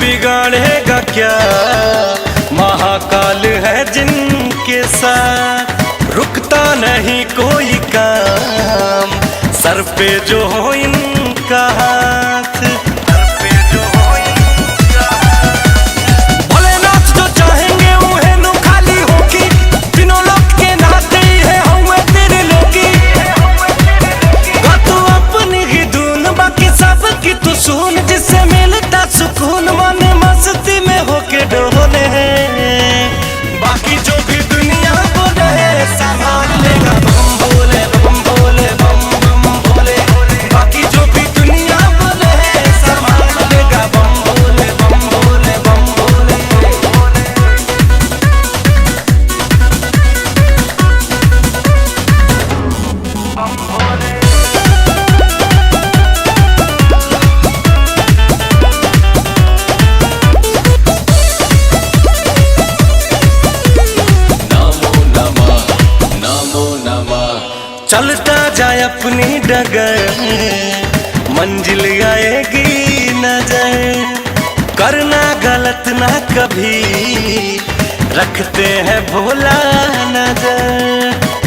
बिगाड़ेगा क्या, महाकाल है जिनके साथ, रुकता नहीं कोई काम, सर पे जो हो इनका हाथ। भोलेनाथ जो चाहेंगे उन्हें नु खाली होगी, तीनों लोग के नाते है हम तेरे लोगी। तू अपनी ही धुन बाकी सब की तू सुन, जिससे मिलता सुकून मन मस्ती में होके डोले। बाकी जो भी दुनिया बोले संभाल लेगा बम भोले बम भोले बम बम भोले। बाकी जो भी दुनिया बोले संभाल लेगा बम भोले बम भोले बम भोले। चलता जाए अपनी डगर, मंजिल आएगी नजर, करना गलत ना कभी, रखते हैं भोला नजर।